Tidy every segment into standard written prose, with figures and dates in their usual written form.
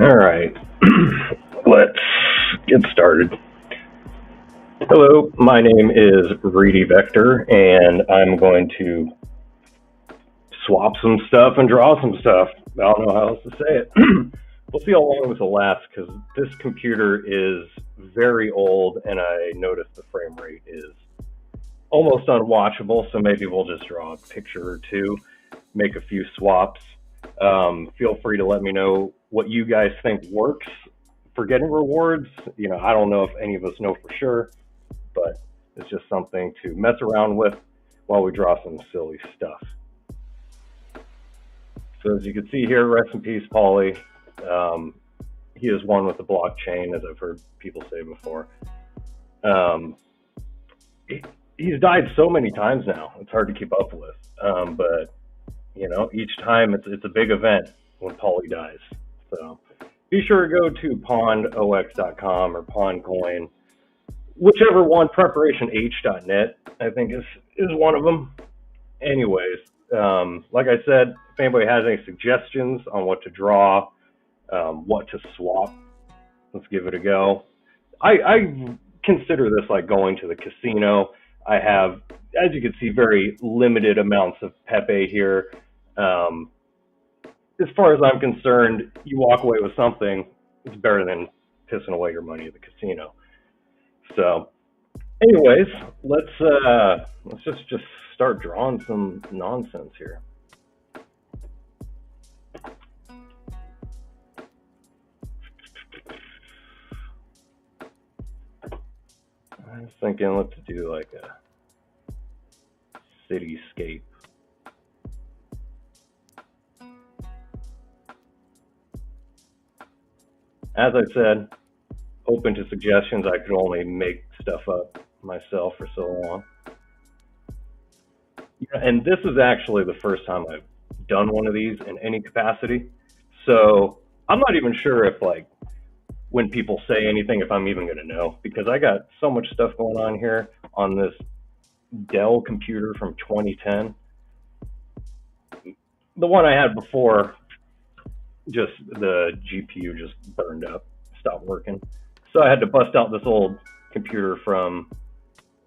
All right, let's get started. Hello, my name is ReedyVector, and I'm going to swap some stuff and draw some stuff. I don't know how else to say it. We'll see how long this will last, because this computer is very old, and I noticed the frame rate is almost unwatchable, so maybe we'll just draw a picture or two, make a few swaps. Feel free to let me know what you guys think works for getting rewards. I don't know if any of us know for sure, but it's just something to mess around with while we draw some silly stuff. So as you can see here, rest in peace, Paulie. He is one with the blockchain, as I've heard people say before. He's died so many times now, it's hard to keep up with. But each time it's a big event when Paulie dies. So be sure to go to Pond0x.com or Pondcoin, whichever one, preparationh.net, I think is one of them. Anyways, like I said, if anybody has any suggestions on what to draw, what to swap, let's give it a go. I consider this like going to the casino. I have, as you can see, very limited amounts of Pepe here. As far as I'm concerned, you walk away with something, it's better than pissing away your money at the casino. So anyways, let's just start drawing some nonsense here. I was thinking, let's do like a cityscape. As I said, open to suggestions. I could only make stuff up myself for so long. And this is actually the first time I've done one of these in any capacity. So I'm not even sure if, like, when people say anything, if I'm even going to know, because I got so much stuff going on here on this Dell computer from 2010. The one I had before, just the GPU just burned up, stopped working. So I had to bust out this old computer from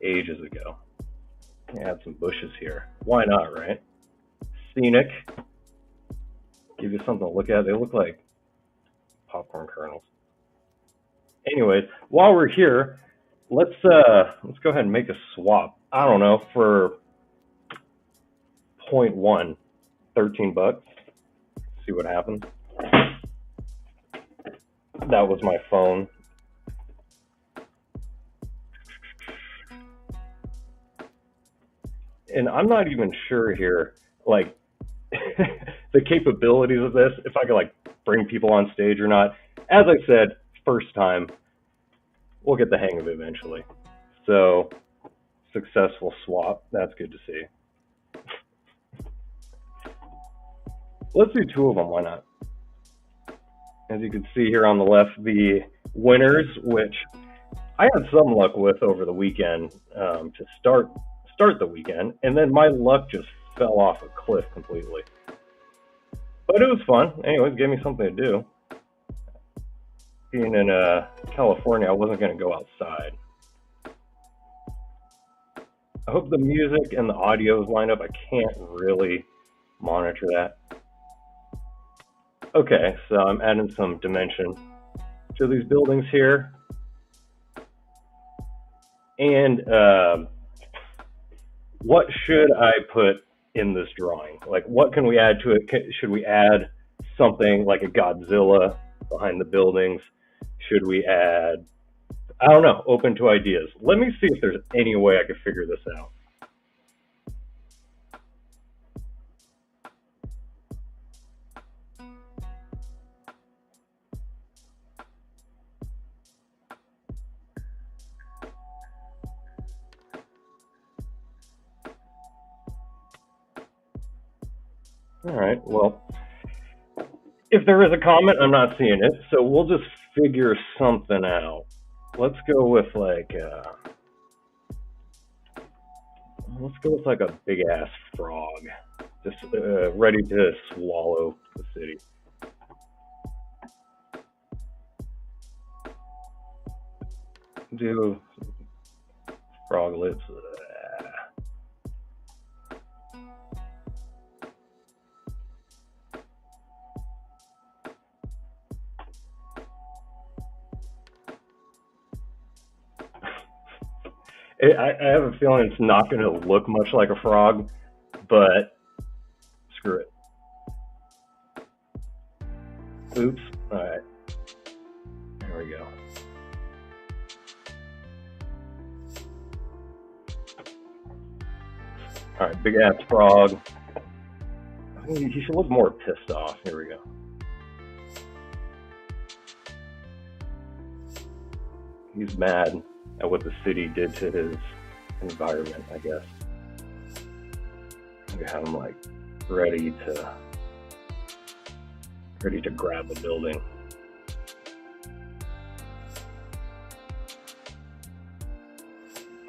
ages ago. Add some bushes here. Why not, right? Scenic. Give you something to look at. They look like popcorn kernels. Anyways, while we're here, let's go ahead and make a swap. I don't know, for 0.1, $13. See what happens. That was my phone. And I'm not even sure here, like, the capabilities of this, if I could, like, bring people on stage or not. As I said, first time, we'll get the hang of it eventually. So, successful swap, that's good to see. Let's do two of them, why not? As you can see here on the left, the winners, which I had some luck with over the weekend to start the weekend, and then my luck just fell off a cliff completely. But it was fun. Anyways, gave me something to do. Being in California, I wasn't going to go outside. I hope the music and the audio is lined up. I can't really monitor that. Okay, so I'm adding some dimension to these buildings here. And what should I put in this drawing? Like, what can we add to it? Should we add something like a Godzilla behind the buildings? Should we add, I don't know, open to ideas. Let me see if there's any way I could figure this out. All right, well, if there is a comment, I'm not seeing it, so we'll just figure something out. Let's go with like a big ass frog, just ready to swallow the city. do frog lips. I have a feeling it's not going to look much like a frog, but screw it. Oops. All right. There we go. All right, big ass frog. I mean, he should look more pissed off. Here we go. He's mad at what the city did to his environment, I guess. We have him like ready to grab a building.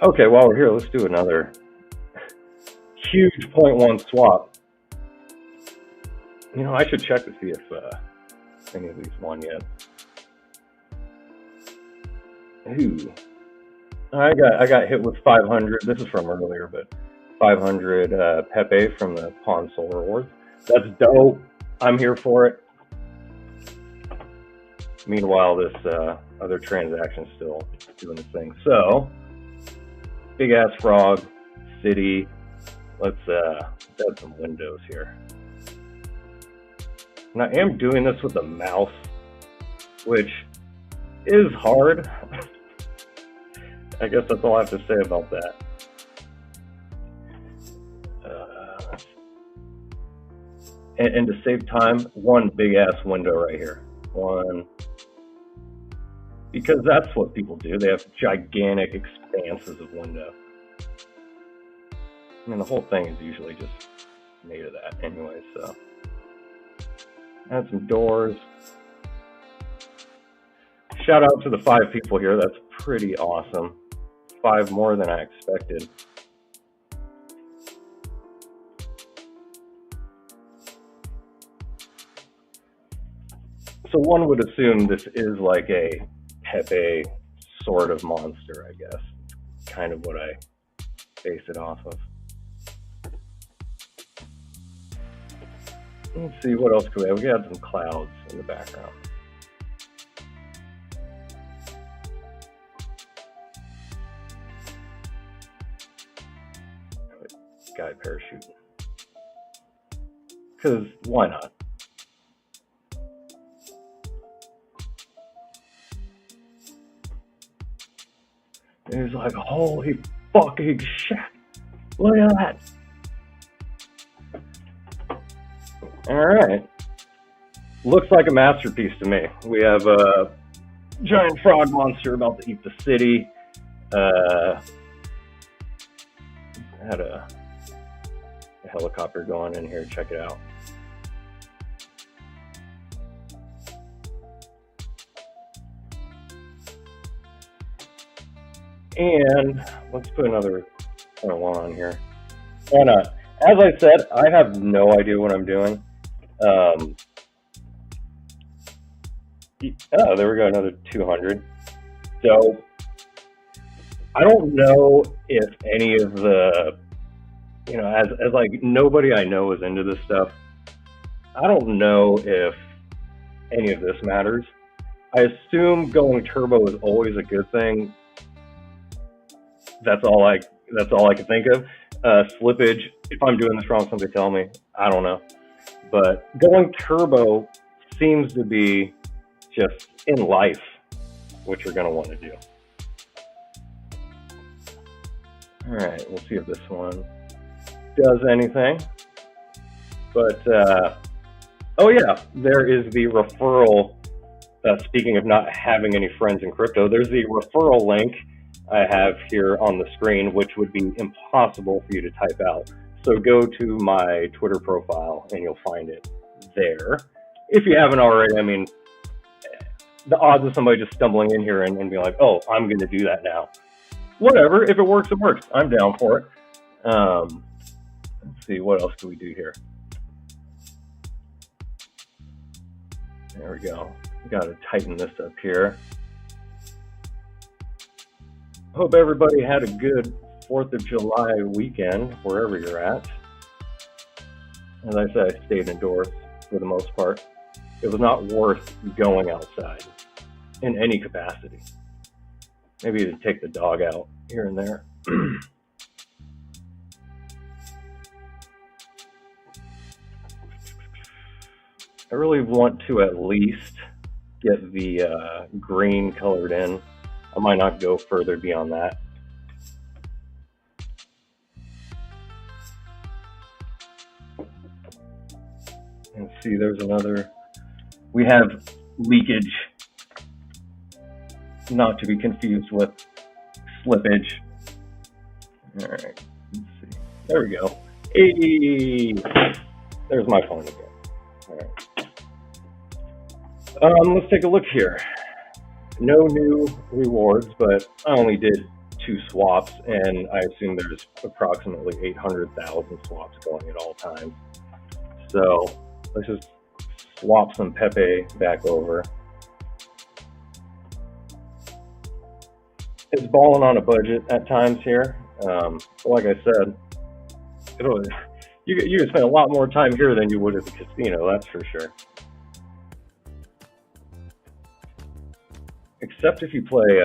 Okay, while we're here, let's do another huge 0.1 swap. You know, I should check to see if any of these won yet. Ooh. I got hit with 500. This is from earlier, but 500 Pepe from the Pond Solar Wars. That's dope. I'm here for it. Meanwhile, this other transaction's still doing its thing. So, big ass frog, city. Let's add some windows here. And I am doing this with the mouse, which is hard. I guess that's all I have to say about that. And to save time, one big ass window right here. One. Because that's what people do. They have gigantic expanses of window. I mean, the whole thing is usually just made of that anyway, so. Add some doors. Shout out to the 5 people here. That's pretty awesome. 5 more than I expected. So one would assume this is like a Pepe sort of monster, I guess. Kind of what I base it off of. Let's see, what else could we have? We got some clouds in the background. Guy parachuting. Because why not? And he's like, holy fucking shit. Look at that. Alright. Looks like a masterpiece to me. We have a giant frog monster about to eat the city. Had a helicopter going in here. Check it out. And let's put another 0.1 on here. Why not? As I said, I have no idea what I'm doing. Oh, there we go, another 200. So I don't know if any of the, you know, as like nobody I know is into this stuff. I don't know if any of this matters. I assume going turbo is always a good thing. That's all I can think of. Slippage, if I'm doing this wrong, somebody tell me. I don't know. But going turbo seems to be just in life what you're going to want to do. All right, we'll see if this one does anything. But, oh yeah, there is the referral. Speaking of not having any friends in crypto, there's the referral link I have here on the screen, which would be impossible for you to type out. So go to my Twitter profile and you'll find it there. If you haven't already, I mean, the odds of somebody just stumbling in here and being like, oh, I'm going to do that now. Whatever, if it works, it works. I'm down for it. Let's see, what else can we do here? There we go. Got to tighten this up here. Hope everybody had a good 4th of July weekend, wherever you're at. As I said, I stayed indoors for the most part. It was not worth going outside in any capacity. Maybe to take the dog out here and there. I really want to at least get the green colored in. I might not go further beyond that. And see, there's another. We have leakage, not to be confused with slippage. All right, let's see. There we go. 80. There's my phone again. All right. Let's take a look here. No new rewards, but I only did 2 swaps, and I assume there's approximately 800,000 swaps going at all times. So let's just swap some Pepe back over. It's balling on a budget at times here. Like I said, you can spend a lot more time here than you would at the casino, that's for sure. Except if you play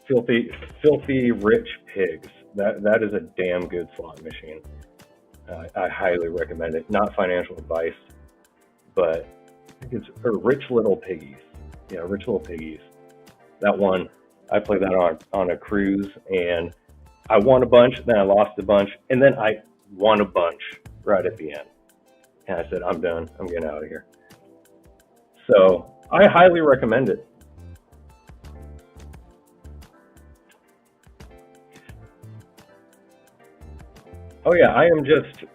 Filthy Rich Pigs. That is a damn good slot machine. I highly recommend it. Not financial advice, but I think it's Rich Little Piggies. Yeah, Rich Little Piggies. That one, I played that on a cruise, and I won a bunch, then I lost a bunch, and then I won a bunch right at the end. And I said, I'm done. I'm getting out of here. So I highly recommend it. Oh yeah, I am just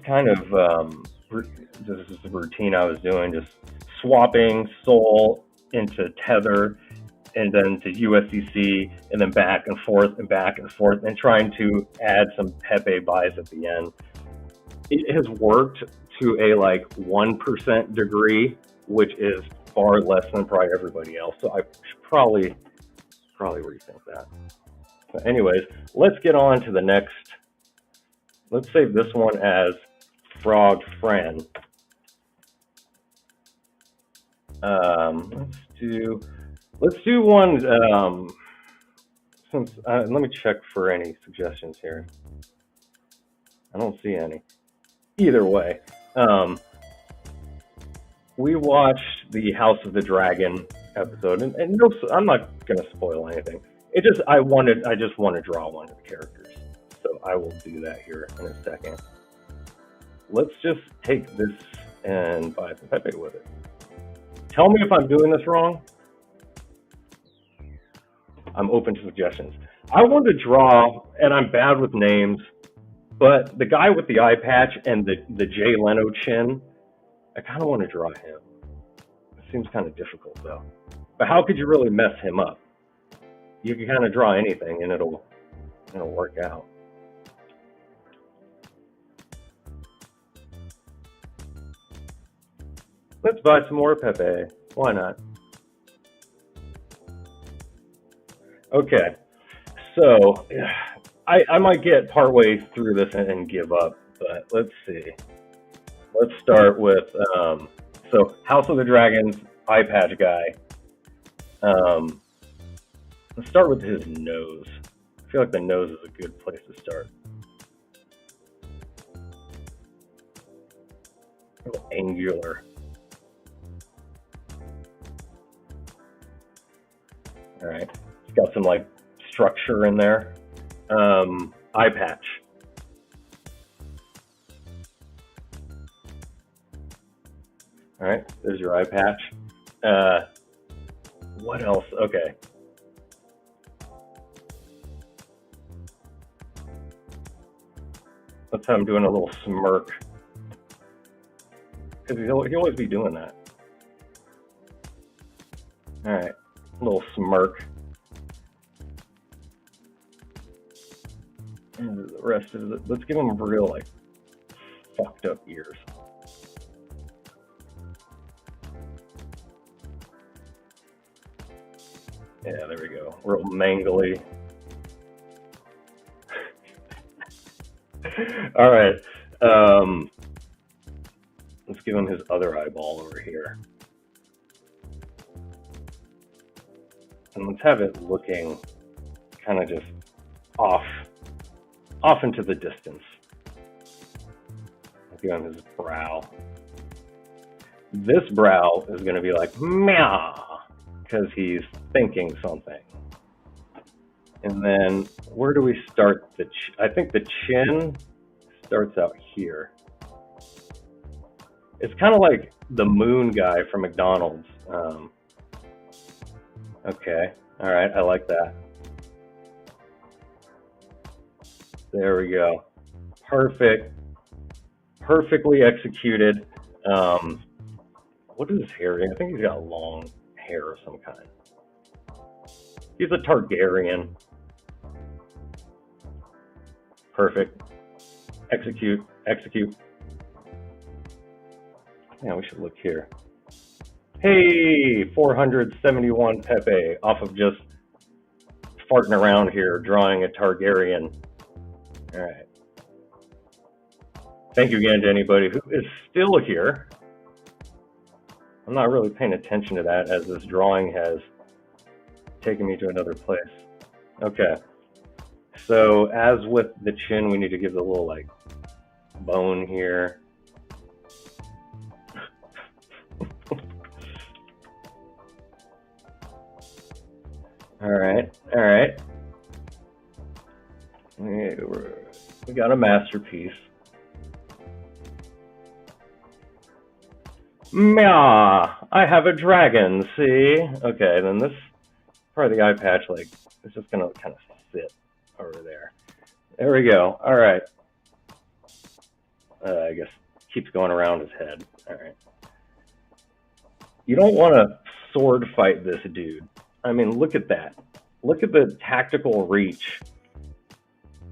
kind of this is the routine I was doing, just swapping Sol into Tether, and then to USDC, and then back and forth and back and forth, and trying to add some Pepe buys at the end. It has worked to a like 1% degree, which is far less than probably everybody else. So I should probably rethink that. But anyways, let's get on to the next. Let's save this one as Frog Friend. Let's do one. Let me check for any suggestions here. I don't see any. Either way, we watched the House of the Dragon episode, and no, I'm not gonna spoil anything. I just want to draw one of the characters, so I will do that here in a second. Let's just take this and buy some Pepe with it. Tell me if I'm doing this wrong. I'm open to suggestions. I want to draw, and I'm bad with names, but the guy with the eye patch and the Jay Leno chin, I kind of want to draw him. It seems kind of difficult though. But how could you really mess him up? You can kind of draw anything and it'll work out. Let's buy some more Pepe. Why not? Okay, so I might get partway through this and give up, but let's see. Let's start with, so House of the Dragons, eye patch guy. Let's start with his nose. I feel like the nose is a good place to start. A little angular. All right, it's got some like structure in there. Eye patch. All right, there's your eye patch. What else? Okay. Let's have him doing a little smirk. Because he'll always be doing that. All right, a little smirk. And the rest of it, let's give him real like fucked up ears. Yeah, there we go. Real mangly. All right. Let's give him his other eyeball over here. And let's have it looking kind of just off into the distance. Give him his brow. This brow is going to be like, meow, because he's thinking something. And then where do we start? I think the chin starts out here. It's kind of like the moon guy from McDonald's. Okay, all right, I like that. There we go. Perfect. Perfectly executed. What is his hair? I think he's got long hair of some kind. He's a Targaryen. Perfect. Execute. Execute. Yeah, we should look here. Hey, 471 Pepe off of just farting around here, drawing a Targaryen. All right. Thank you again to anybody who is still here. I'm not really paying attention to that as this drawing has taken me to another place. Okay. So as with the chin, we need to give the little like bone here. All right. We got a masterpiece. Meow! I have a dragon, see? Okay, then this part of the eye patch, like, it's just gonna kind of sit over there. There we go. All right. I guess keeps going around his head. All right. You don't want to sword fight this dude. I mean, look at that. Look at the tactical reach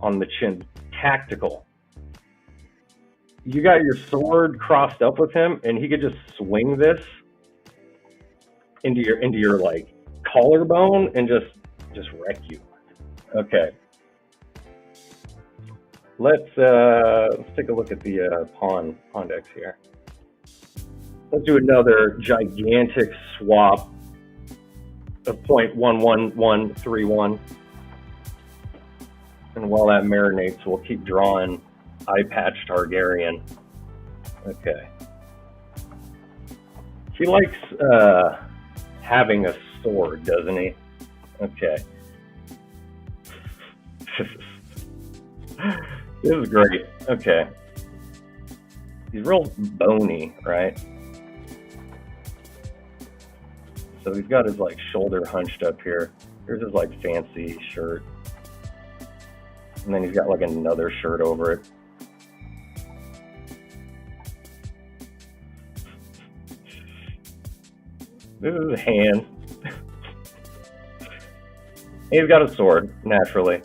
on the chin. Tactical. You got your sword crossed up with him, and he could just swing this into your like collarbone and just wreck you. Okay. Let's take a look at the Pond0x here. Let's do another gigantic swap of 0.11131. And while that marinates, we'll keep drawing eye patch Targaryen. Okay. He likes having a sword, doesn't he? Okay. This is great. Okay. He's real bony, right? So he's got his like shoulder hunched up here. Here's his like fancy shirt. And then he's got like another shirt over it. This is his hand. He's got a sword, naturally.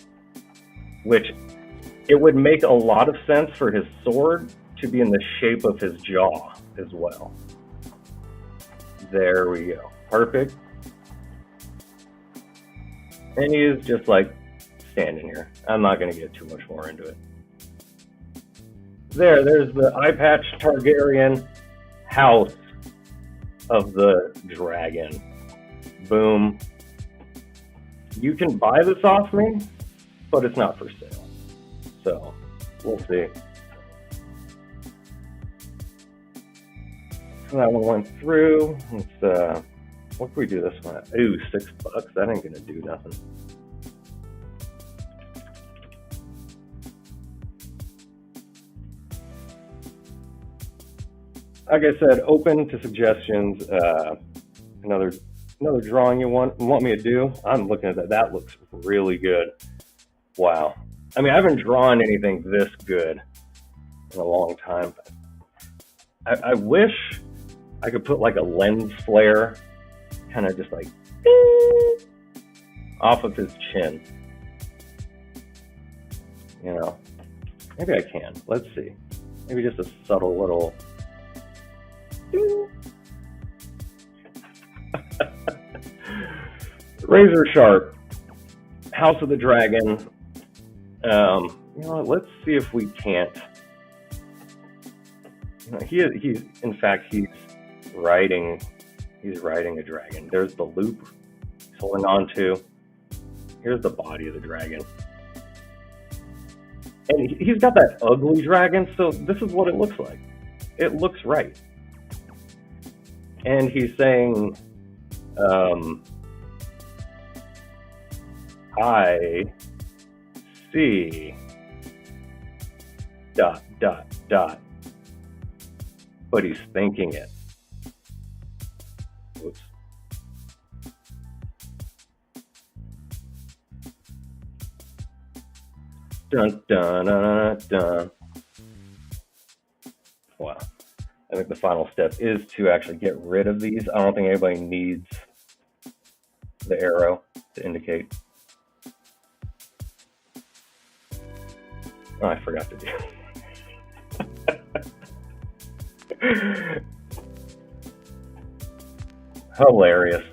Which, it would make a lot of sense for his sword to be in the shape of his jaw as well. There we go. Perfect. And he is just like standing here. I'm not going to get too much more into it. There's the eye patch Targaryen house of the dragon. Boom. You can buy this off me, but it's not for sale. So, we'll see. So that one went through. Let's, what can we do this one at? Ooh, $6. That ain't gonna do nothing. Like I said, open to suggestions. Another drawing you want me to do? I'm looking at that. That looks really good. Wow. I mean, I haven't drawn anything this good in a long time. I wish I could put like a lens flare, kind of just like off of his chin. You know, maybe I can. Let's see. Maybe just a subtle little. Razor Sharp, House of the Dragon. You know what, let's see if we can't. You know, he's in fact he's riding a dragon. There's the loop he's holding on to. Here's the body of the dragon. And he's got that ugly dragon, so this is what it looks like. It looks right. And he's saying, I see ... But he's thinking it. Oops. Dun, dun, dun, dun. Wow. I think the final step is to actually get rid of these. I don't think anybody needs the arrow to indicate. Oh, I forgot to do. Hilarious.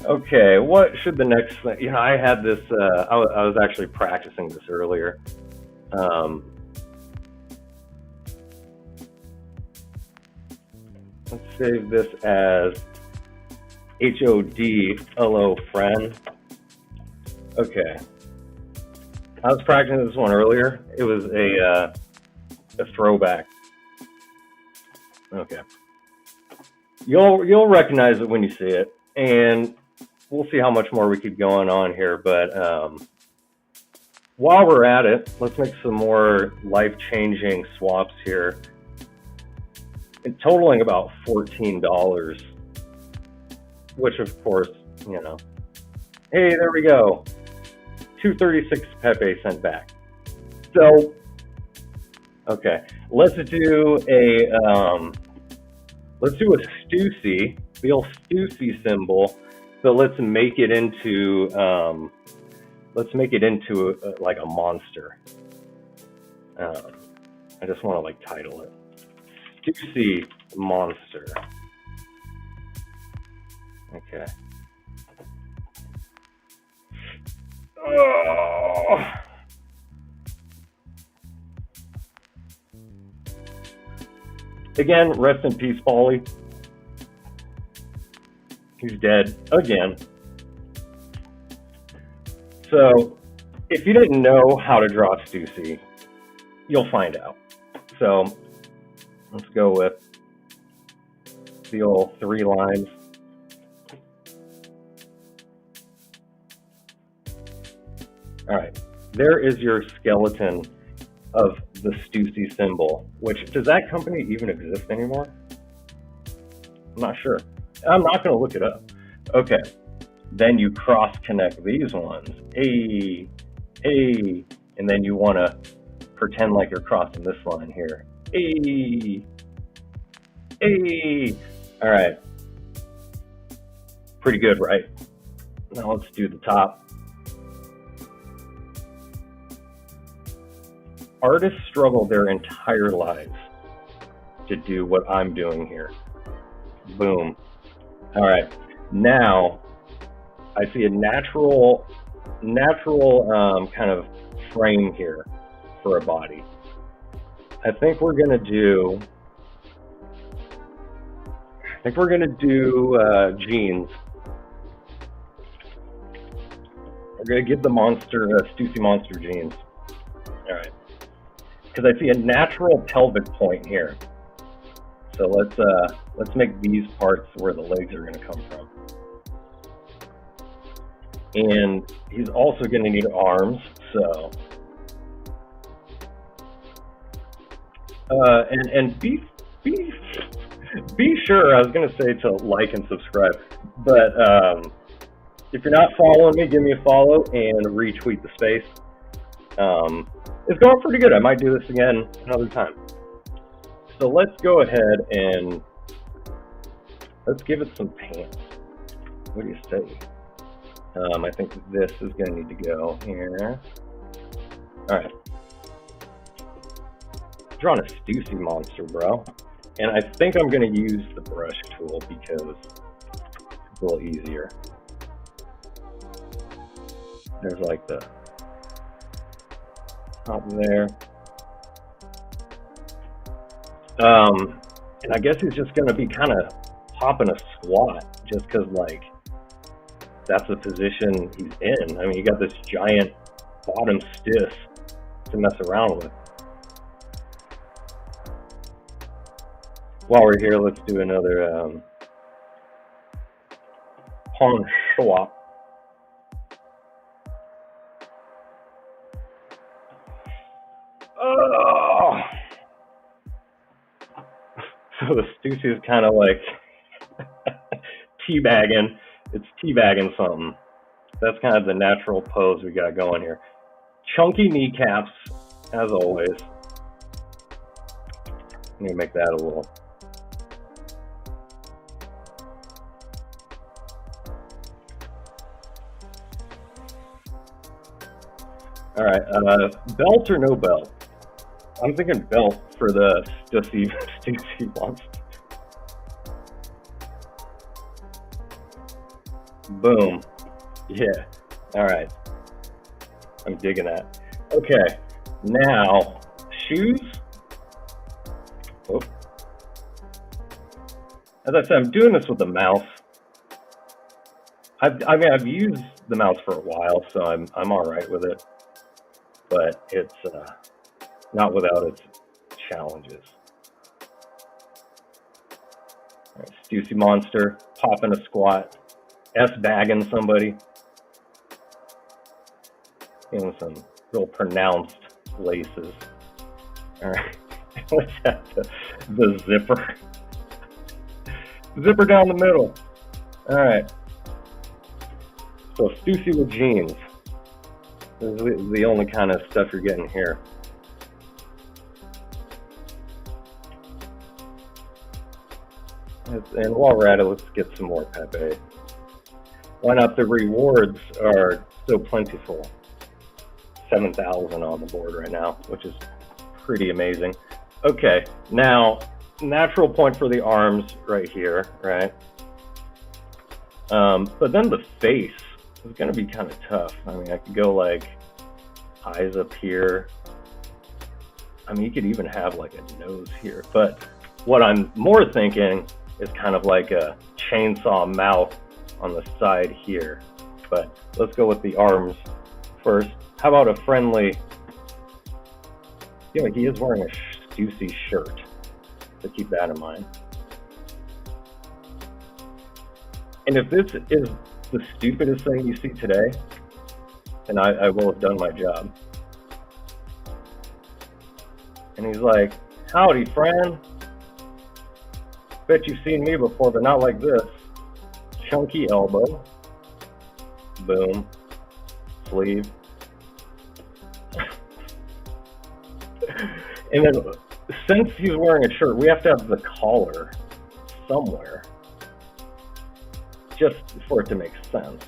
Okay, what should the next thing? You know, I had this. I was actually practicing this earlier. Let's save this as HOD friend. Okay. I was practicing this one earlier. It was a throwback. Okay. You'll recognize it when you see it, and we'll see how much more we keep going on here. But while we're at it, let's make some more life-changing swaps here. And totaling about $14, which of course, you know. Hey, there we go. 236 Pepe sent back. So, okay, let's do a Stussy, the old Stussy symbol. So let's make it into like a monster. I just want to like title it Stussy Monster. Okay. Oh. Again, rest in peace, Paulie. He's dead again. So, if you didn't know how to draw Stussy, you'll find out. So, let's go with the old 3 lines. All right, there is your skeleton of the Stussy symbol, which, does that company even exist anymore? I'm not sure. I'm not going to look it up. Okay, then you cross connect these ones. Hey, hey, and then you want to pretend like you're crossing this line here. Hey, hey. All right, pretty good, right? Now let's do the top. Artists struggle their entire lives to do what I'm doing here. Boom. All right. Now I see a natural kind of frame here for a body. I think we're gonna do jeans. We're gonna give the monster Stussy monster jeans. All right. Because I see a natural pelvic point here. So let's make these parts where the legs are going to come from. And he's also going to need arms, so and be sure, I was going to say to like and subscribe, but if you're not following me, give me a follow and retweet the space. It's going pretty good. I might do this again another time. So let's go ahead and let's give it some pants. What do you say? I think this is going to need to go here. All right. Drawing a Stussy monster, bro. And I think I'm going to use the brush tool because a little easier. There's like the top there. And I guess he's just going to be kind of popping a squat just because, like, that's the position he's in. I mean, you got this giant bottom stiff to mess around with. While we're here, let's do another Pond0x. Oh! So the Stussy is kind of like teabagging. It's teabagging something. That's kind of the natural pose we got going here. Chunky kneecaps, as always. Let me make that a little. All right, belt or no belt? I'm thinking belt for the Stussy monster. Boom. Yeah. All right. I'm digging that. Okay. Now, shoes. Oh. As I said, I'm doing this with the mouse. I've used the mouse for a while, so I'm all right with it. But it's not without its challenges. All right, Stussy monster, popping a squat, S-bagging somebody. And some real pronounced laces. All right, let's have the zipper. Zipper down the middle. All right. So Stussy with jeans. This is the only kind of stuff you're getting here. And while we're at it, let's get some more Pepe. Why not? The rewards are so plentiful. 7,000 on the board right now, which is pretty amazing. Okay, now, natural point for the arms right here, right? But then the face is going to be kind of tough. I mean, I could go like eyes up here. I mean, you could even have like a nose here. But what I'm more thinking is kind of like a chainsaw mouth on the side here. But let's go with the arms first. How about a friendly, you know, he is wearing a Stussy shirt, so keep that in mind. And if this is the stupidest thing you see today, then I will have done my job. And he's like, howdy, friend. Bet you've seen me before, but not like this. Chunky elbow. Boom. Sleeve. And then, since he's wearing a shirt, we have to have the collar somewhere, just for it to make sense.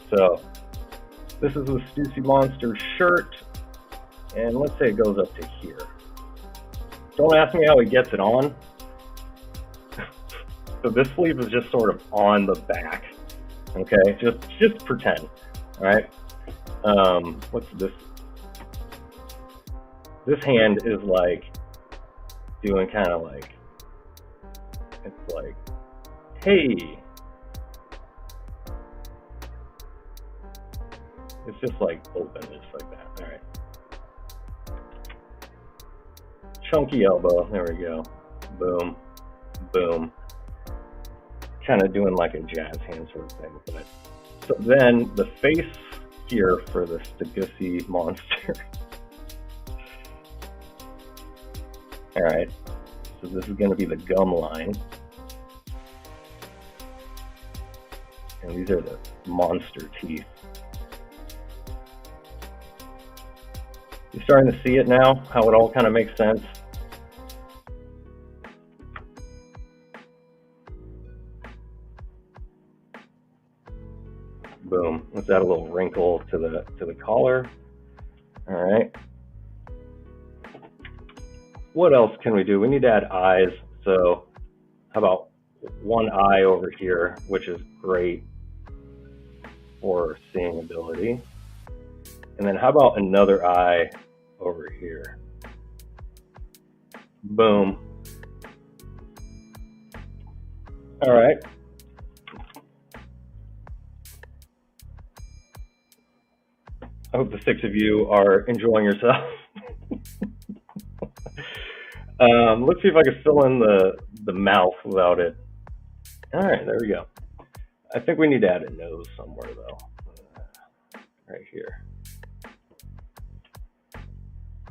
So, this is the Stussy Monster shirt, and let's say it goes up to here. Don't ask me how he gets it on. So this sleeve is just sort of on the back. Okay, just pretend. All right. What's this? This hand is like doing kind of like, it's like, hey. It's just like open, just like that. All right. Chunky elbow. There we go. Boom. Boom. Kind of doing like a jazz hand sort of thing. But so then the face here for the Stussy monster. All right, so this is going to be the gum line. And these are the monster teeth. You're starting to see it now, how it all kind of makes sense. Boom. Let's add a little wrinkle to the collar. All right. What else can we do? We need to add eyes. So how about one eye over here, which is great for seeing ability. And then how about another eye over here? Boom. All right. I hope the 6 of you are enjoying yourself. Let's see if I can fill in the mouth without it. All right, there we go. I think we need to add a nose somewhere though. Right here.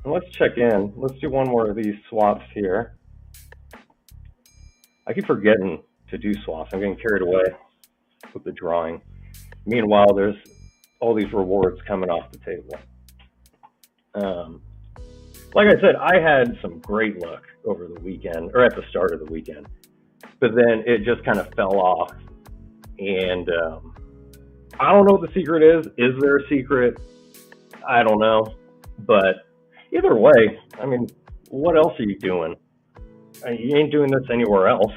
And let's check in. Let's do one more of these swaps here. I keep forgetting to do swaps. I'm getting carried away with the drawing. Meanwhile, there's all these rewards coming off the table. Like I said, I had some great luck over the weekend, or at the start of the weekend, but then it just kind of fell off. And I don't know what the secret is. Is there a secret? I don't know. But either way, I mean, what else are you doing? You ain't doing this anywhere else.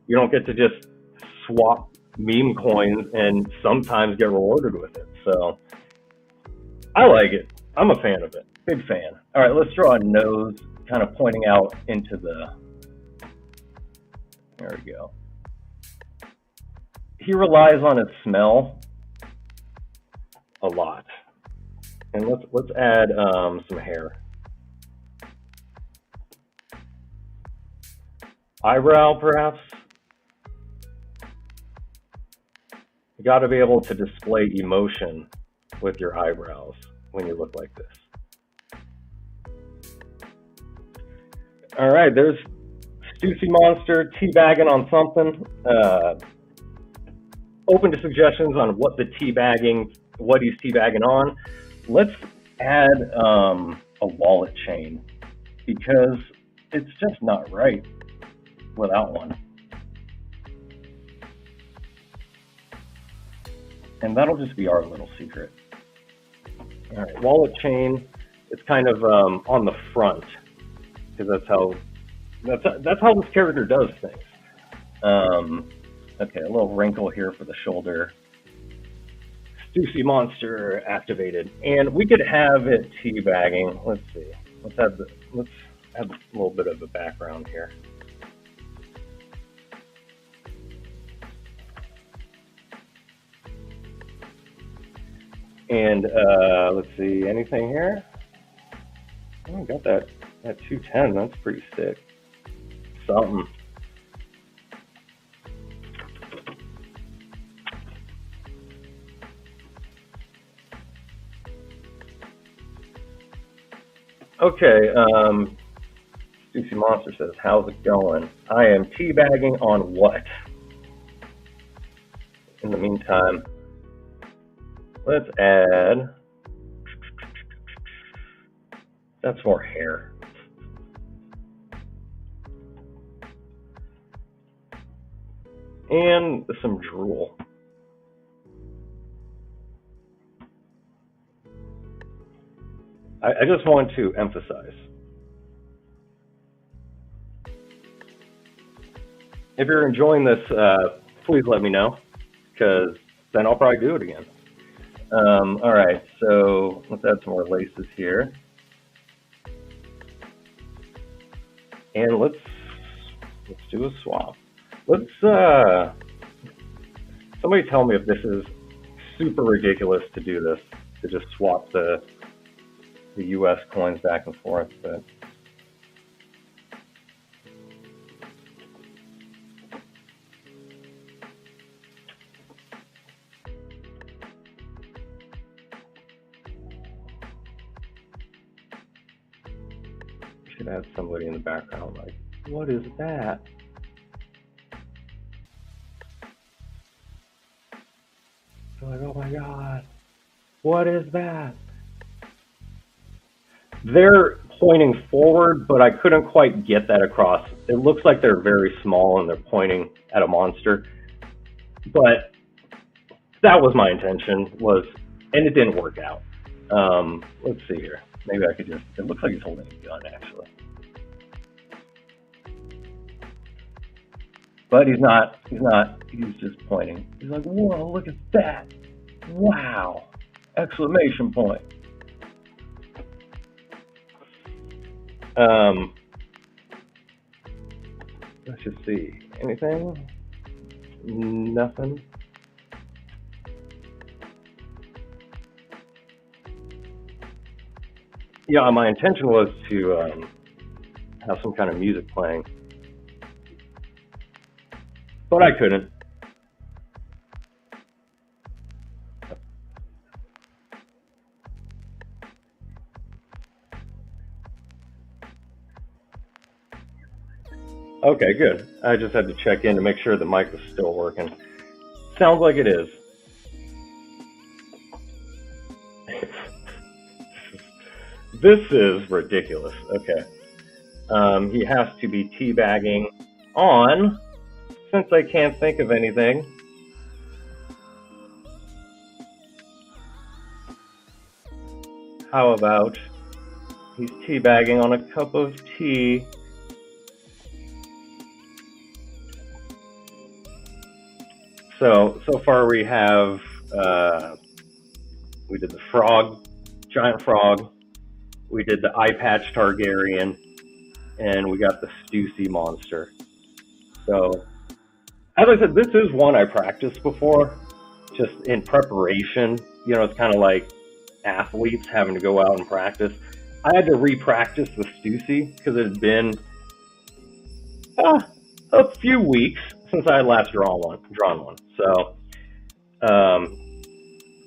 You don't get to just swap meme coins and sometimes get rewarded with it. So I like it. I'm a fan of it. Big fan. All right, let's draw a nose kind of pointing out into the... There we go. He relies on his smell a lot. And let's add some hair. Eyebrow, perhaps? You got to be able to display emotion with your eyebrows when you look like this. All right, there's Stussy Monster teabagging on something. Open to suggestions on what he's teabagging on. Let's add a wallet chain because it's just not right without one. And that'll just be our little secret. All right, wallet chain. It's kind of on the front because that's how this character does things. Okay, a little wrinkle here for the shoulder. Stussy Monster activated, and we could have it teabagging. Let's see. Let's have a little bit of a background here. And let's see, anything here? Oh, I got that 210. That's pretty sick. Something. Okay, Stussy Monster says, how's it going? I am teabagging on what? In the meantime, let's add, that's more hair. And some drool. I just want to emphasize, if you're enjoying this, please let me know, because then I'll probably do it again. All right, so let's add some more laces here. And let's do a swap. Let's, somebody tell me if this is super ridiculous to do this, to just swap the US coins back and forth, but we should have somebody in the background like, what is that? They're like, oh my God, what is that? They're pointing forward, but I couldn't quite get that across. It looks like they're very small and they're pointing at a monster. But that was my intention, and it didn't work out. Let's see here. Maybe I could it looks like he's holding a gun, actually. But he's not, he's just pointing. He's like, whoa, look at that. Wow. Exclamation point. Let's just see. Anything? Nothing. Yeah, my intention was to have some kind of music playing, but I couldn't. Okay, good. I just had to check in to make sure the mic was still working. Sounds like it is. This is ridiculous. Okay. He has to be teabagging on, since I can't think of anything. How about he's teabagging on a cup of tea? So far we have, we did the frog, giant frog, we did the eye patch Targaryen, and we got the Stussy monster. So, as I said, this is one I practiced before, just in preparation. You know, it's kind of like athletes having to go out and practice. I had to re-practice the Stussy because it had been a few weeks since I had last drawn one. So,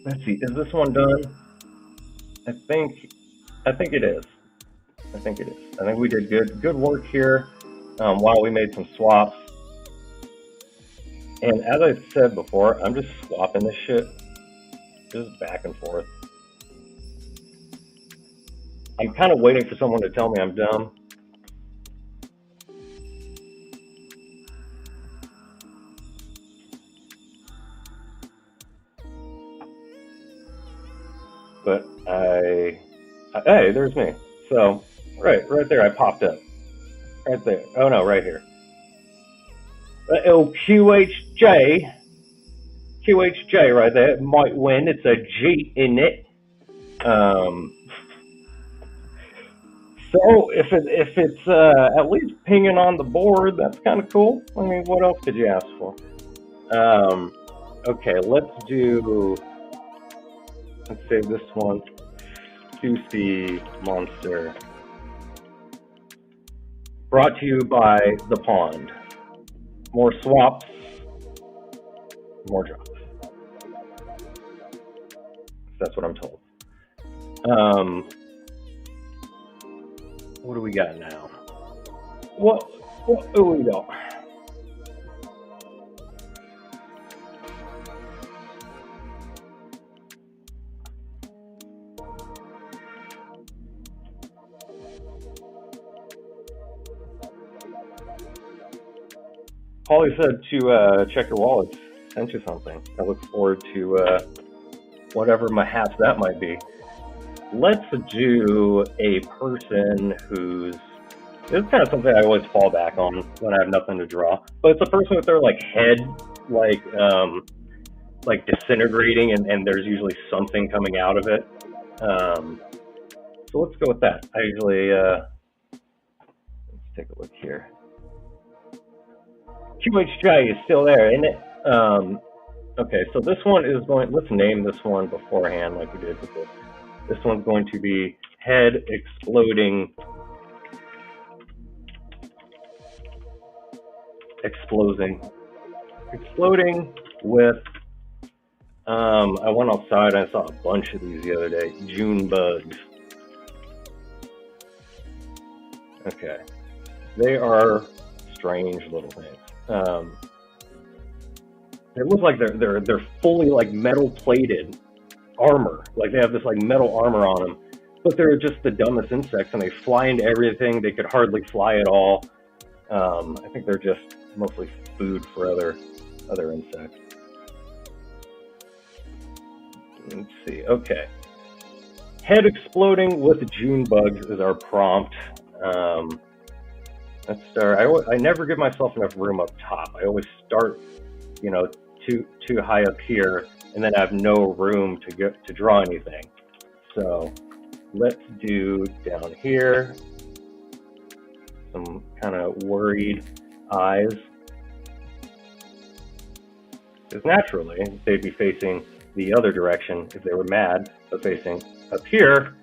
let's see, is this one done? I think it is. I think we did good work here while we made some swaps. And as I said before, I'm just swapping this shit just back and forth. I'm kind of waiting for someone to tell me I'm dumb. But hey, there's me. So, right there, I popped up. Right there. Oh no, right here. Oh, QHJ right there might win. It's a G in it. So if it's at least pinging on the board, that's kind of cool. I mean, what else could you ask for? Okay, let's save this one. Stussy monster. Brought to you by the Pond. More swaps, more drops. That's what I'm told. What do we got now? What do we got? Polly said to check your wallets. Sent you something. I look forward to whatever mahaps that might be. Let's do a person who's. This is kind of something I always fall back on when I have nothing to draw. But it's a person with their like head like disintegrating, and there's usually something coming out of it. So let's go with that. I usually let's take a look here. QHJ is still there, isn't it? Okay, so this one is going. Let's name this one beforehand, like we did with this. This one's going to be head exploding, exploding with. I went outside and I saw a bunch of these the other day. June bugs. Okay, they are strange little things. They look like they're fully like metal plated armor. Like they have this like metal armor on them, but they're just the dumbest insects, and they fly into everything. They could hardly fly at all. I think they're just mostly food for other insects. Let's see. Okay, head exploding with June bugs is our prompt. Let's start. I never give myself enough room up top. I always start, too high up here, and then I have no room to draw anything. So let's do down here some kind of worried eyes. Because naturally, they'd be facing the other direction if they were mad, but facing up here,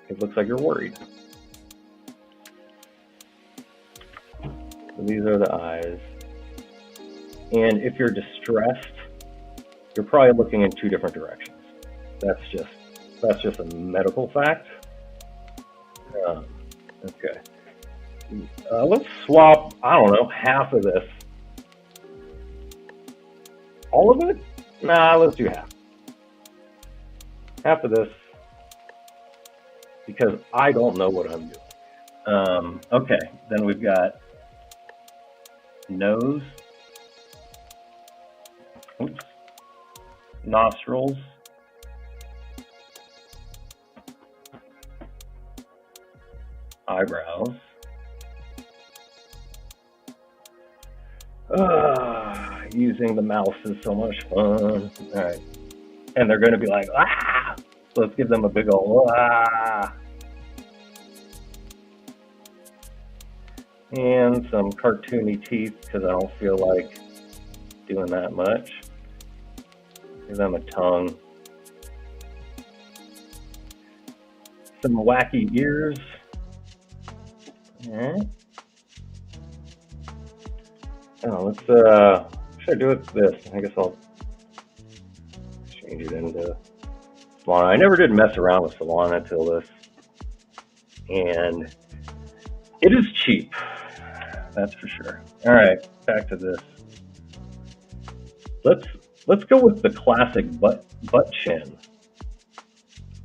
it looks like you're worried. So these are the eyes. And if you're distressed, you're probably looking in two different directions. That's just a medical fact. Okay. Let's swap, I don't know, half of this. All of it? Nah, let's do half. Half of this, because I don't know what I'm doing. Okay, then we've got nose, nostrils, eyebrows, using the mouse is so much fun. All right, and they're going to be like, ah! So let's give them a big old ah! And some cartoony teeth, because I don't feel like doing that much. Give them a tongue. Some wacky ears. Alright. Oh, let's, should I do it this? I guess I'll change it into Solana. I never did mess around with Solana till this. And it is cheap. That's for sure. Alright, back to this. Let's go with the classic butt chin.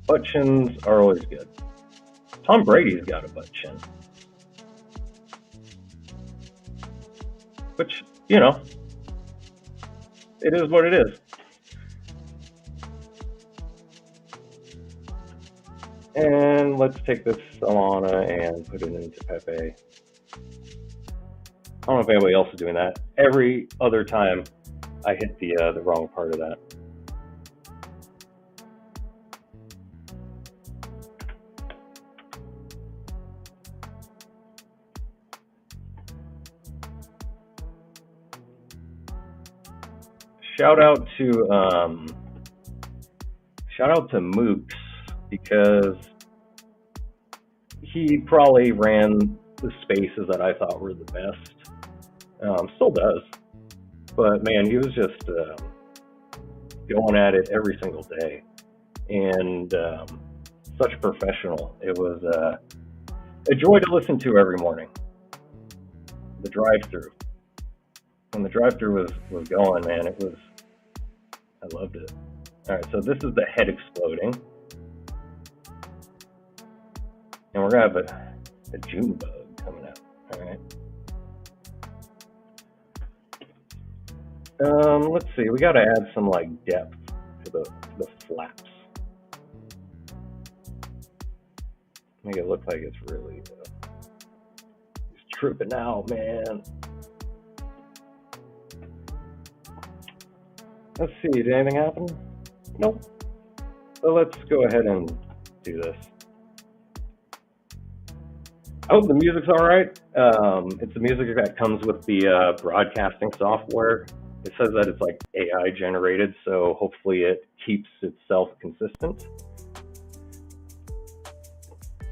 Butt chins are always good. Tom Brady's got a butt chin. Which, it is what it is. And let's take this Solana and put it into Pepe. I don't know if anybody else is doing that. Every other time I hit the wrong part of that. Shout out to Mooks, because he probably ran the spaces that I thought were the best. Still does. But man, he was just going at it every single day, and such a professional. It was a joy to listen to every morning. The drive-through, when the drive-through was going, man, I loved it. All right, so this is the head exploding, and we're gonna have a June bug coming out. All right. Let's see. We got to add some depth to the flaps. Make it look like it's really it's tripping out, man. Let's see. Did anything happen? Nope. So let's go ahead and do this. I hope the music's all right. It's the music that comes with the broadcasting software. It says that it's AI generated, so hopefully it keeps itself consistent.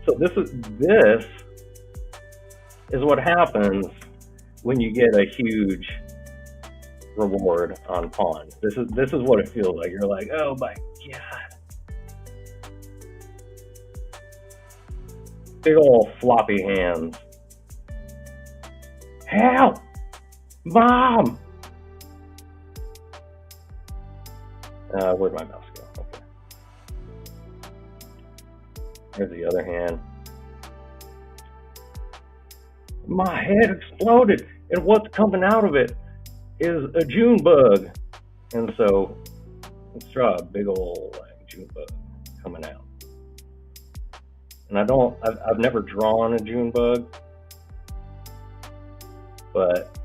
So this is what happens when you get a huge reward on Pond. This is what it feels like. You're like, oh my god. Big old floppy hands. Help! Mom! Where'd my mouse go? Okay. Here's the other hand. My head exploded, and what's coming out of it is a June bug. And so let's draw a big old June bug coming out. And I've never drawn a June bug, but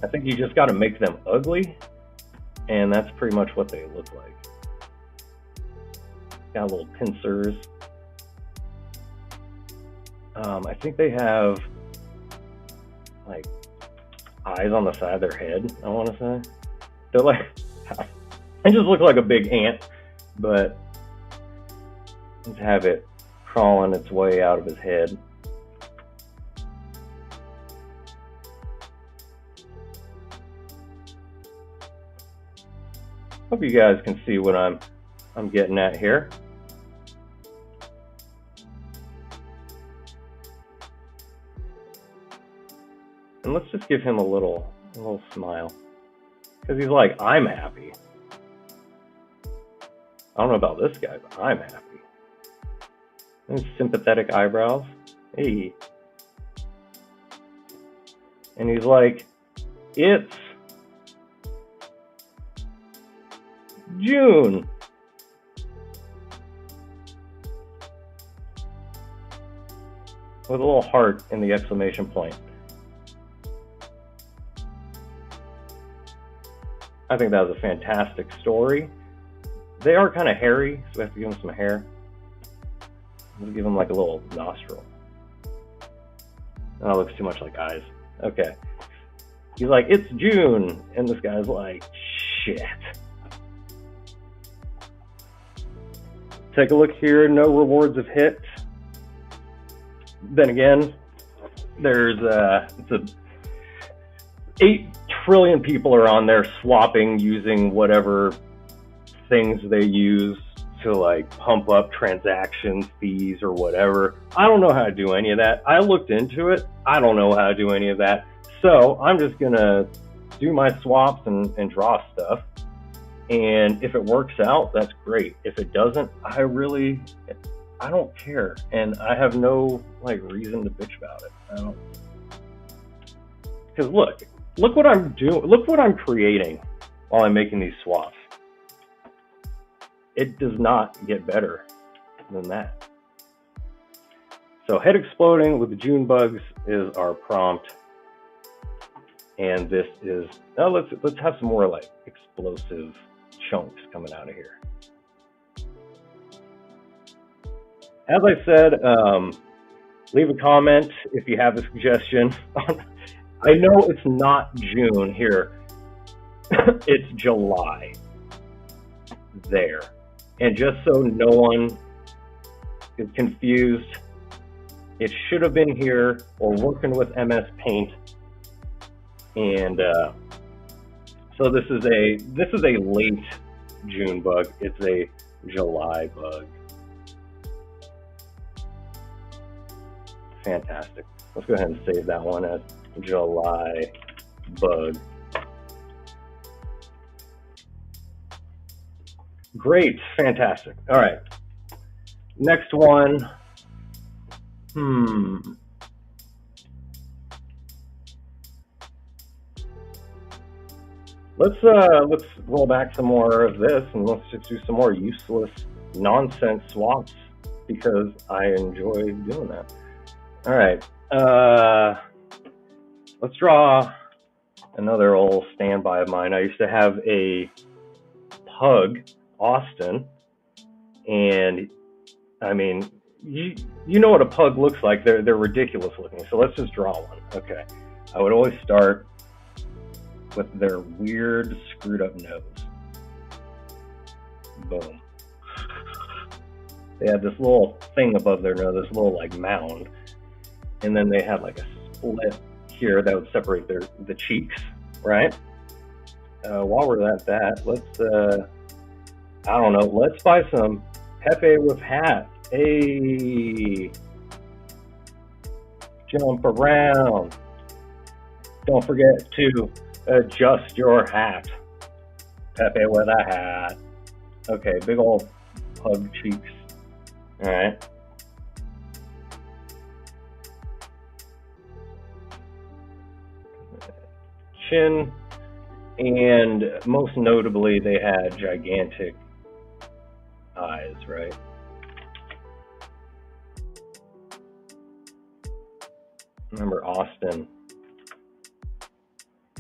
I think you just got to make them ugly, and that's pretty much what they look like. Got little pincers. I think they have like eyes on the side of their head, I want to say. They're like, they just look like a big ant, but just have it crawling its way out of his head. Hope you guys can see what I'm getting at here. And let's just give him a little smile, because he's like, I'm happy. I don't know about this guy, but I'm happy. And sympathetic eyebrows. Hey. And he's like, it's June. With a little heart in the exclamation point. I think that was a fantastic story. They are kind of hairy, so we have to give them some hair. We'll give them like a little nostril. Oh, it looks too much like eyes. Okay. He's like, it's June. And this guy's like, shit. Take a look here. No rewards have hit. Then again, there's it's a 8 trillion people are on there swapping using whatever things they use to like pump up transaction fees or whatever. I don't know how to do any of that. I looked into it. I don't know how to do any of that. So I'm just gonna do my swaps and draw stuff. And if it works out, that's great. If it doesn't, I don't care. And I have no like reason to bitch about it. I don't, because look what I'm doing. Look what I'm creating while I'm making these swaps. It does not get better than that. So head exploding with the June bugs is our prompt. And this is, now let's have some more like explosive chunks coming out of here. As I said, leave a comment if you have a suggestion. I know it's not June here. It's July. There. And just so no one is confused, it should have been here. We're working with MS Paint. And so this is a late June bug. It's a July bug. Fantastic. Let's go ahead and save that one as July bug. Great, fantastic. All right. Next one. Let's roll back some more of this and let's just do some more useless nonsense swaps because I enjoy doing that. All right. Let's draw another old standby of mine. I used to have a pug, Austin, and I mean, you know what a pug looks like. They're ridiculous looking. So let's just draw one. Okay. I would always start with their weird screwed up nose. Boom. They had this little thing above their nose, this little like mound, and then they had like a split here that would separate the cheeks, right? While we're at that, let's I don't know, let's buy some Pepe with hat. Hey, jump around. Don't forget to adjust your hat. Pepe with a hat. Okay, big old pug cheeks. All right. Chin, and most notably, they had gigantic eyes, right? Remember Austin?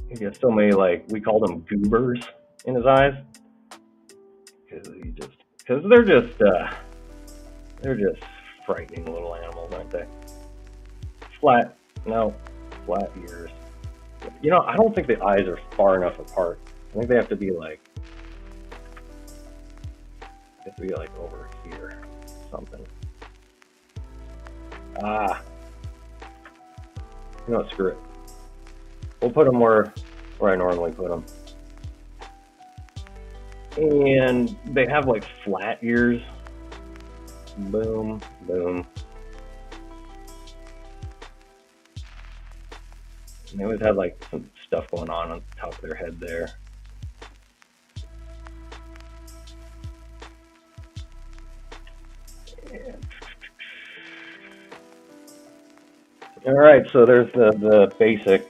He has so many, like, we called them goobers in his eyes. Because they're just frightening little animals, aren't they? Flat ears. You know, I don't think the eyes are far enough apart. I think they have to be like over here, something. You know what, screw it. We'll put them where I normally put them. And they have like flat ears. Boom, boom. And they always have like some stuff going on top of their head there. All right, so there's the basic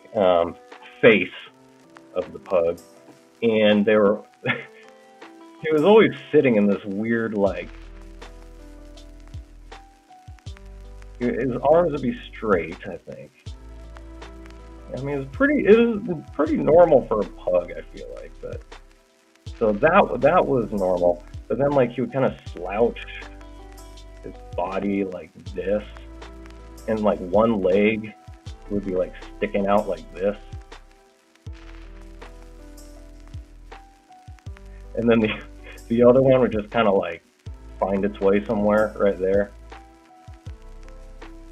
face of the pug, and he was always sitting in this weird, like, his arms would be straight, I think. I mean, it was pretty normal for a pug, I feel like, but so that was normal. But then, like, he would kind of slouch his body like this, and like one leg would be like sticking out like this, and then the other one would just kind of like find its way somewhere right there.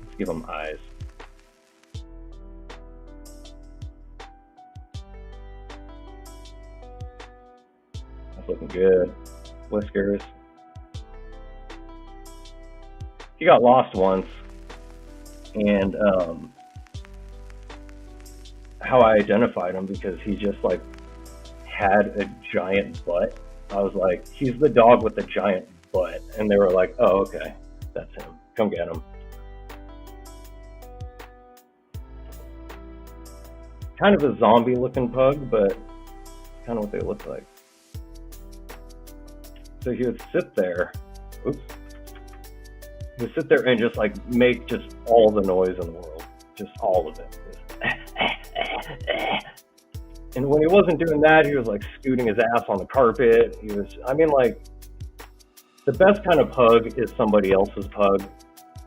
Let's give him eyes. That's looking good. Whiskers. He got lost once, and how I identified him, because he just like had a giant butt. I was like, he's the dog with the giant butt, and they were like, oh, okay, that's him. Come get him. Kind of a zombie looking pug, but kind of what they look like. So he would sit there. Oops. He would sit there and just like make just all the noise in the world, just all of it. And when he wasn't doing that, he was like scooting his ass on the carpet. Like, the best kind of pug is somebody else's pug,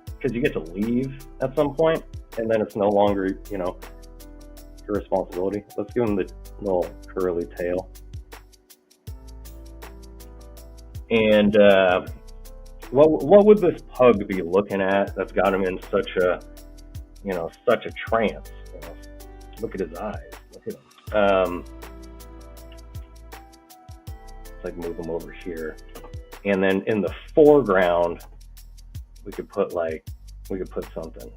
because you get to leave at some point, and then it's no longer, your responsibility. Let's give him the little curly tail. And what would this pug be looking at that's got him in such a trance? Look at his eyes. Look at him. Let's like move him over here, and then in the foreground, we could put something.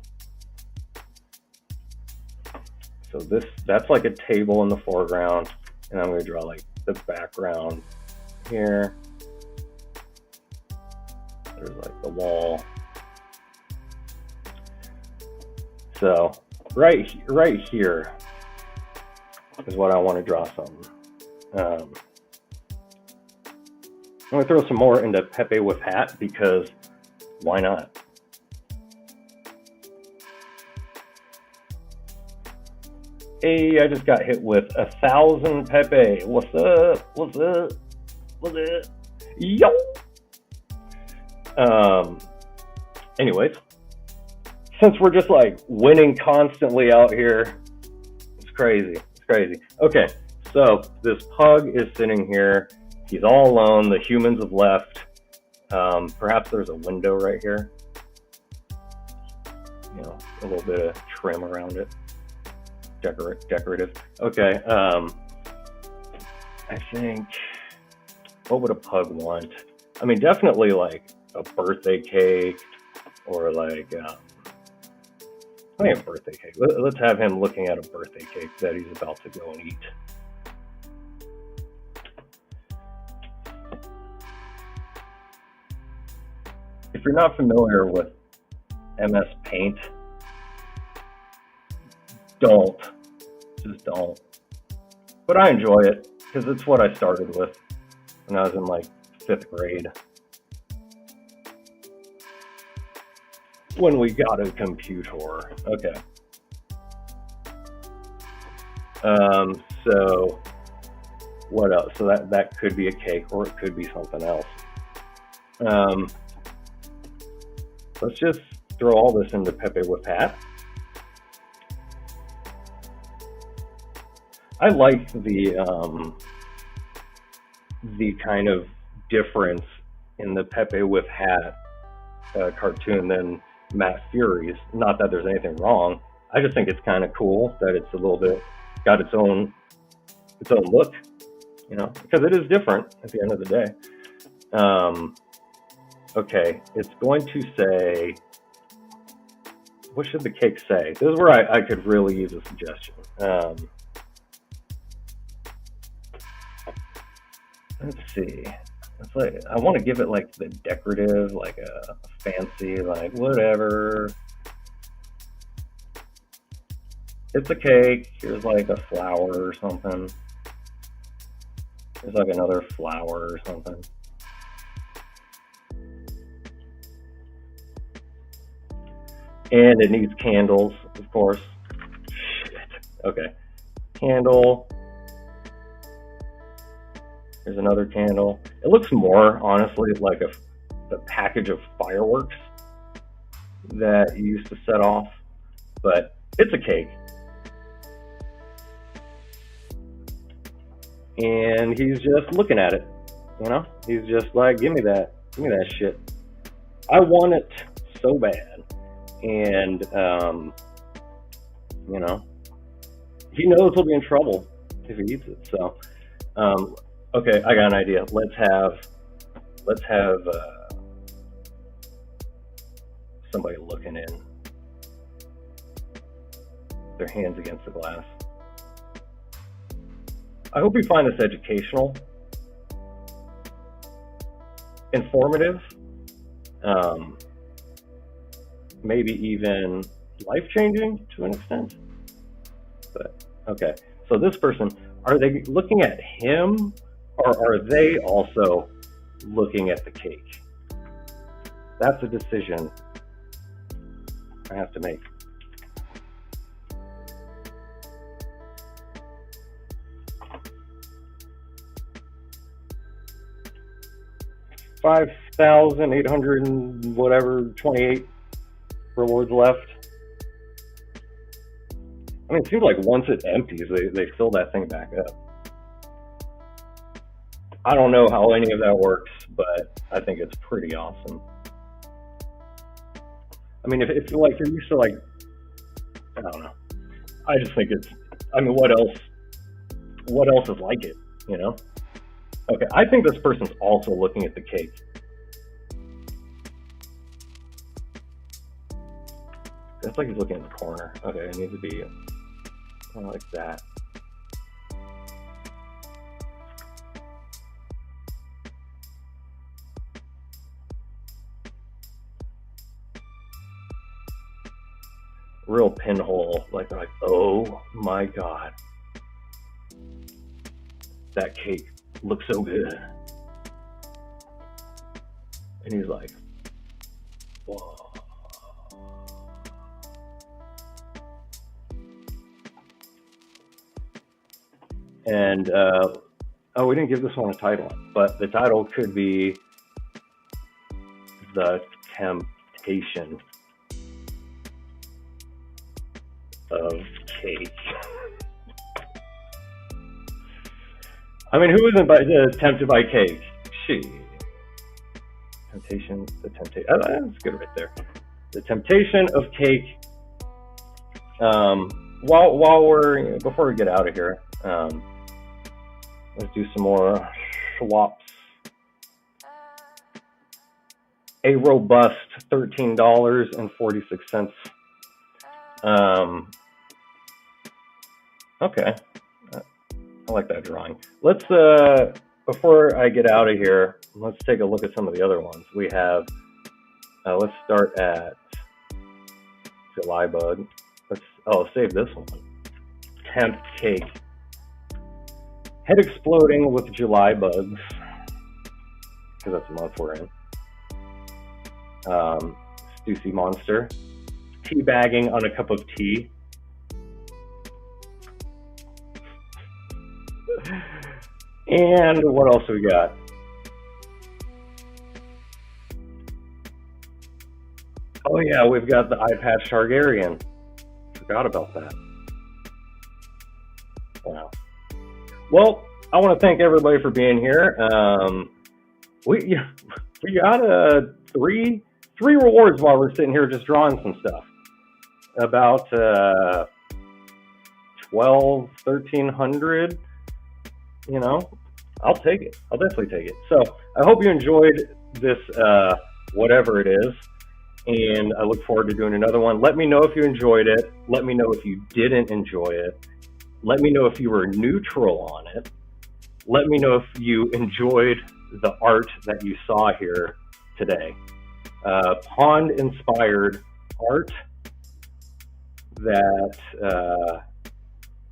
So that's like a table in the foreground, and I'm going to draw like the background here. There's like the wall. So right here is what I want to draw something. I'm going to throw some more into Pepe with hat, because why not? Hey, I just got hit with 1,000 Pepe. What's up? What's up? What's up? Yo! Anyways, since we're just like winning constantly out here, it's crazy. Okay, so this pug is sitting here. He's all alone. The humans have left. Perhaps there's a window right here. A little bit of trim around it. Decorative. Okay. I think, what would a pug want? I mean, definitely like a birthday cake, or like a birthday cake. Let's have him looking at a birthday cake that he's about to go and eat. If you're not familiar with MS Paint, just don't. But I enjoy it, because it's what I started with when I was in like 5th grade. When we got a computer. Okay. So what else? So that could be a cake, or it could be something else. Let's just throw all this into Pepe with Hat. I like the kind of difference in the Pepe with Hat cartoon than Matt Fury's. Not that there's anything wrong. I just think it's kind of cool that it's a little bit got its own look, you know, because it is different at the end of the day. Okay, it's going to say, what should the cake say? This is where I could really use a suggestion. Let's see. It's like, I want to give it like the decorative, like a fancy, like whatever. It's a cake. Here's like a flower or something. There's like another flower or something. And it needs candles, of course. Shit. Okay. Candle. There's another candle. It looks more, honestly, like a package of fireworks that you used to set off, but it's a cake. And he's just looking at it, you know? He's just like, give me that shit. I want it so bad. And, you know, he knows he'll be in trouble if he eats it. So, okay, I got an idea. Let's have somebody looking in, their hands against the glass. I hope you find this educational, informative, maybe even life-changing to an extent. But okay, so this person, are they looking at him, or are they also looking at the cake? That's a decision I have to make. $5,800 and whatever, 28 rewards left. I mean, it seems like once it empties, they fill that thing back up. I don't know how any of that works, but I think it's pretty awesome. I mean, if like you're used to, like, I don't know. I just think it's, I mean, what else is like it, you know? Okay, I think this person's also looking at the cake. It's like he's looking in the corner. Okay, it needs to be kind of like that. Real pinhole, like they're like, oh my god, that cake looks so good. And he's like, whoa. And oh, we didn't give this one a title, but the title could be The Temptation of Cake. I mean, who isn't tempted by cake? She. Temptation, the temptation. Oh, that's good right there. The Temptation of Cake. Before we get out of here, let's do some more swaps. A robust $13.46. Okay. I like that drawing. Let's, before I get out of here, let's take a look at some of the other ones. We have, let's start at July Bug. Save this one. Temp Cake. Head exploding with July bugs, because that's the month we're in. Stussy Monster. Teabagging on a cup of tea. And what else we got? Oh yeah, we've got the eye patch Targaryen. Forgot about that. Wow. Well, I want to thank everybody for being here. We got three rewards while we're sitting here just drawing some stuff. About 1,300. You know, I'll take it. I'll definitely take it. So I hope you enjoyed this, whatever it is, and I look forward to doing another one. Let me know if you enjoyed it. Let me know if you didn't enjoy it. Let me know if you were neutral on it. Let me know if you enjoyed the art that you saw here today. Pond-inspired art that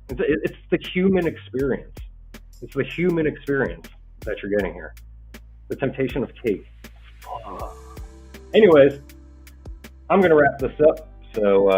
it's the human experience. It's the human experience that you're getting here. The temptation of cake. Anyways, I'm going to wrap this up. So